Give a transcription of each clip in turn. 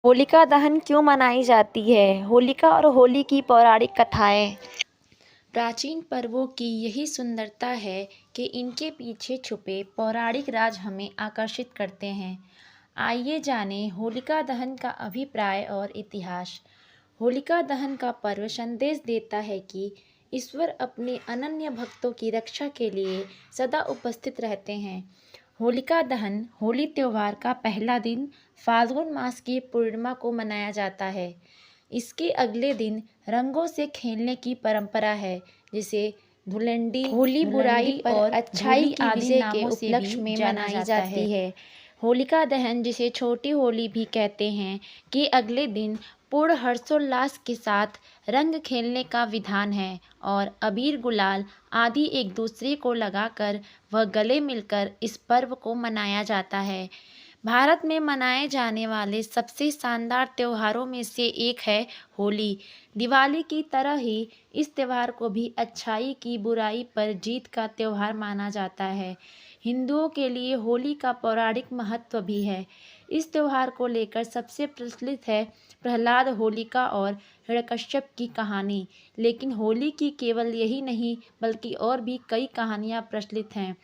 होलिका दहन क्यों मनाई जाती है? होलिका और होली की पौराणिक कथाएँ। प्राचीन पर्वों की यही सुंदरता है कि इनके पीछे छुपे पौराणिक राज हमें आकर्षित करते हैं। आइए जानें होलिका दहन का अभिप्राय और इतिहास। होलिका दहन का पर्व संदेश देता है कि ईश्वर अपने अनन्य भक्तों की रक्षा के लिए सदा उपस्थित रहते हैं। होलिका दहन होली त्योहार का पहला दिन फाल्गुन मास की पूर्णिमा को मनाया जाता है। इसके अगले दिन रंगों से खेलने की परंपरा है, जिसे धुलंडी होली बुराई पर और अच्छाई की विजय के उपलक्ष्य में मनाई जाती है। होलिका दहन, जिसे छोटी होली भी कहते हैं, कि अगले दिन पूर्ण हर्षोल्लास के साथ रंग खेलने का विधान है और अबीर गुलाल आदि एक दूसरे को लगाकर वह गले मिलकर इस पर्व को मनाया जाता है। भारत में मनाए जाने वाले सबसे शानदार त्योहारों में से एक है होली। दिवाली की तरह ही इस त्योहार को भी अच्छाई की बुराई पर जीत का त्योहार माना जाता है। हिंदुओं के लिए होली का पौराणिक महत्व भी है। इस त्योहार को लेकर सबसे प्रचलित है प्रहलाद, होलिका और हिरण्यकश्यप की कहानी। लेकिन होली की केवल यही नहीं, बल्कि और भी कई कहानियाँ प्रचलित हैं।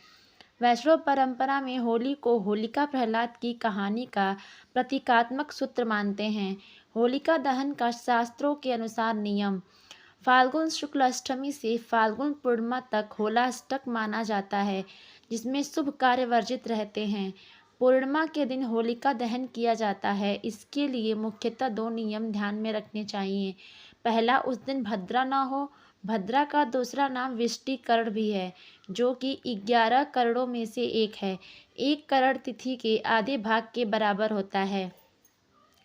वैष्णव परंपरा में होली को होलिका प्रहलाद की कहानी का प्रतीकात्मक सूत्र मानते हैं। होलिका दहन का शास्त्रों के अनुसार नियम: फाल्गुन शुक्ल अष्टमी से फाल्गुन पूर्णिमा तक होलाष्टक माना जाता है, जिसमें शुभ कार्य वर्जित रहते हैं। पूर्णिमा के दिन होलिका दहन किया जाता है। इसके लिए मुख्यतः दो नियम ध्यान में रखने चाहिए। पहला, उस दिन भद्रा न हो। भद्रा का दूसरा नाम विष्टिकरण भी है, जो कि 11 करणों में से एक है। एक करण तिथि के आधे भाग के बराबर होता है।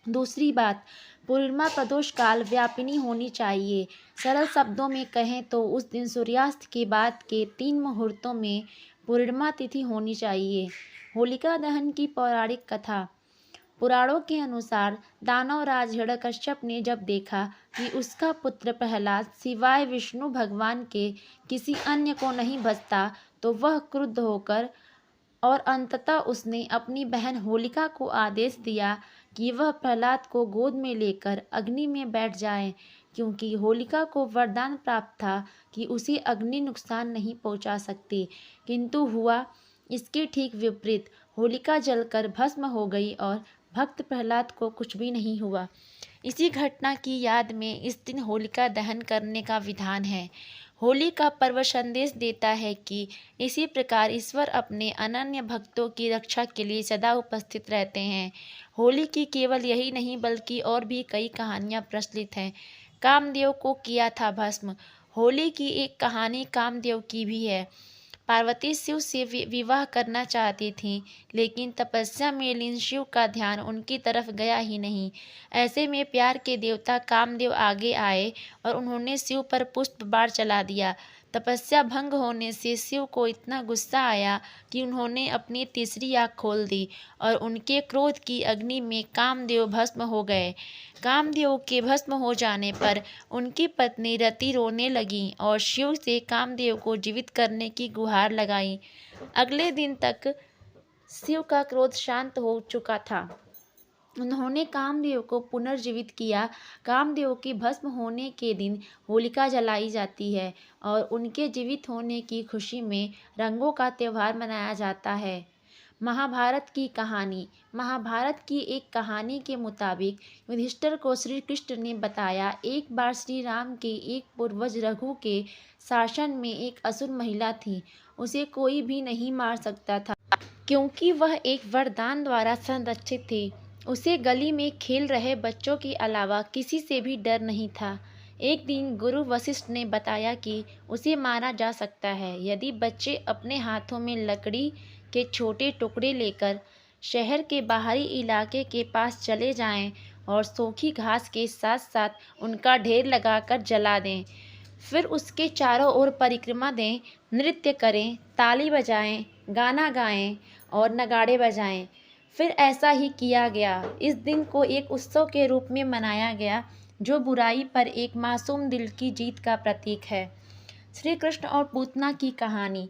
दूसरी बात, पूर्णिमा प्रदोष काल व्यापिनी होनी चाहिए। सरल शब्दों में कहें तो उस दिन सूर्यास्त के बाद के 3 मुहूर्तों में पूर्णिमा तिथि होनी चाहिए। होलिका दहन की पौराणिक कथा: पुराणों के अनुसार दानवराज हिरण्यकश्यप ने जब देखा कि उसका पुत्र प्रहलाद सिवाय विष्णु भगवान के किसी अन्य को नहीं भजता, तो वह क्रुद्ध होकर और अंततः उसने अपनी बहन होलिका को आदेश दिया कि वह प्रहलाद को गोद में लेकर अग्नि में बैठ जाए, क्योंकि होलिका को वरदान प्राप्त था कि उसे अग्नि नुकसान नहीं पहुंचा सकती। किंतु हुआ इसके ठीक विपरीत। होलिका जलकर भस्म हो गई और भक्त प्रहलाद को कुछ भी नहीं हुआ। इसी घटना की याद में इस दिन होलिका दहन करने का विधान है। होली का पर्व संदेश देता है कि इसी प्रकार ईश्वर अपने अनन्य भक्तों की रक्षा के लिए सदा उपस्थित रहते हैं। होली की केवल यही नहीं, बल्कि और भी कई कहानियाँ प्रचलित हैं। कामदेव को किया था भस्म। होली की एक कहानी कामदेव की भी है। पार्वती शिव से विवाह करना चाहती थीं, लेकिन तपस्या में लीन शिव का ध्यान उनकी तरफ गया ही नहीं। ऐसे में प्यार के देवता कामदेव आगे आए और उन्होंने शिव पर पुष्प बाण चला दिया। तपस्या भंग होने से शिव को इतना गुस्सा आया कि उन्होंने अपनी तीसरी आँख खोल दी और उनके क्रोध की अग्नि में कामदेव भस्म हो गए। कामदेव के भस्म हो जाने पर उनकी पत्नी रति रोने लगीं और शिव से कामदेव को जीवित करने की गुहार लगाई। अगले दिन तक शिव का क्रोध शांत हो चुका था। उन्होंने कामदेव को पुनर्जीवित किया। कामदेव की भस्म होने के दिन होलिका जलाई जाती है और उनके जीवित होने की खुशी में रंगों का त्यौहार मनाया जाता है। महाभारत की कहानी: महाभारत की एक कहानी के मुताबिक युधिष्ठिर को श्री कृष्ण ने बताया, एक बार श्री राम के एक पूर्वज रघु के शासन में एक असुर महिला थी। उसे कोई भी नहीं मार सकता था, क्योंकि वह एक वरदान द्वारा संरक्षित थी। उसे गली में खेल रहे बच्चों के अलावा किसी से भी डर नहीं था। एक दिन गुरु वशिष्ठ ने बताया कि उसे मारा जा सकता है यदि बच्चे अपने हाथों में लकड़ी के छोटे टुकड़े लेकर शहर के बाहरी इलाके के पास चले जाएं और सूखी घास के साथ साथ उनका ढेर लगाकर जला दें। फिर उसके चारों ओर परिक्रमा दें, नृत्य करें, ताली बजाएं, गाना गाएं और नगाड़े बजाएं। फिर ऐसा ही किया गया। इस दिन को एक उत्सव के रूप में मनाया गया, जो बुराई पर एक मासूम दिल की जीत का प्रतीक है। श्री कृष्ण और पूतना की कहानी: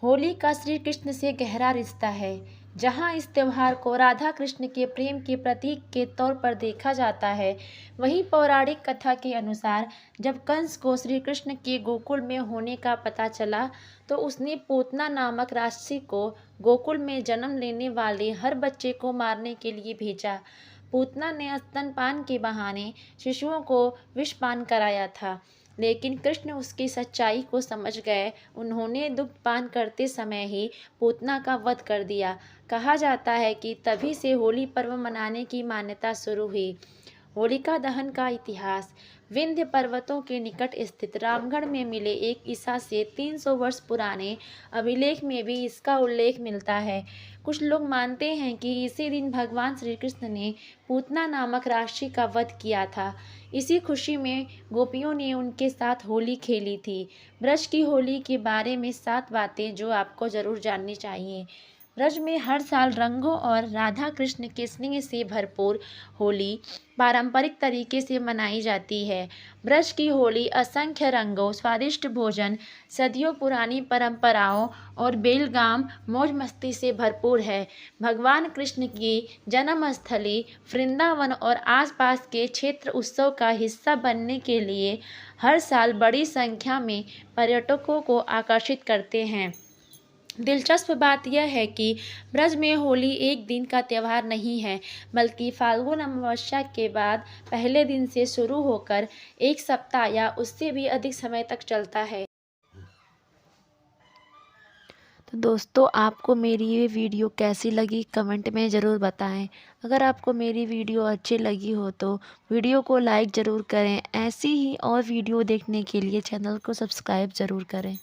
होली का श्री कृष्ण से गहरा रिश्ता है। जहाँ इस त्यौहार को राधा कृष्ण के प्रेम के प्रतीक के तौर पर देखा जाता है, वहीं पौराणिक कथा के अनुसार जब कंस को श्री कृष्ण के गोकुल में होने का पता चला तो उसने पूतना नामक राक्षसी को गोकुल में जन्म लेने वाले हर बच्चे को मारने के लिए भेजा। पूतना ने स्तनपान के बहाने शिशुओं को विषपान कराया था, लेकिन कृष्ण उसकी सच्चाई को समझ गए। उन्होंने दुग्धपान करते समय ही पूतना का वध कर दिया। कहा जाता है कि तभी से होली पर्व मनाने की मान्यता शुरू हुई। होलिका दहन का इतिहास। विंध्य पर्वतों के निकट स्थित रामगढ़ में मिले एक ईसा से 300 वर्ष पुराने अभिलेख में भी इसका उल्लेख मिलता है। कुछ लोग मानते हैं कि इसी दिन भगवान श्री कृष्ण ने पूतना नामक राक्षसी का वध किया था। इसी खुशी में गोपियों ने उनके साथ होली खेली थी। ब्रज की होली के बारे में 7 बातें जो आपको जरूर जाननी चाहिए। ब्रज में हर साल रंगों और राधा कृष्ण के स्नेह से भरपूर होली पारंपरिक तरीके से मनाई जाती है। ब्रज की होली असंख्य रंगों, स्वादिष्ट भोजन, सदियों पुरानी परंपराओं और बेलगाम मौज मस्ती से भरपूर है। भगवान कृष्ण की जन्मस्थली वृंदावन और आसपास के क्षेत्र उत्सव का हिस्सा बनने के लिए हर साल बड़ी संख्या में पर्यटकों को आकर्षित करते हैं। दिलचस्प बात यह है कि ब्रज में होली एक दिन का त्यौहार नहीं है, बल्कि फाल्गुन अमावस्या के बाद पहले दिन से शुरू होकर 1 सप्ताह या उससे भी अधिक समय तक चलता है। तो दोस्तों, आपको मेरी ये वीडियो कैसी लगी कमेंट में ज़रूर बताएं। अगर आपको मेरी वीडियो अच्छी लगी हो तो वीडियो को लाइक ज़रूर करें। ऐसी ही और वीडियो देखने के लिए चैनल को सब्सक्राइब ज़रूर करें।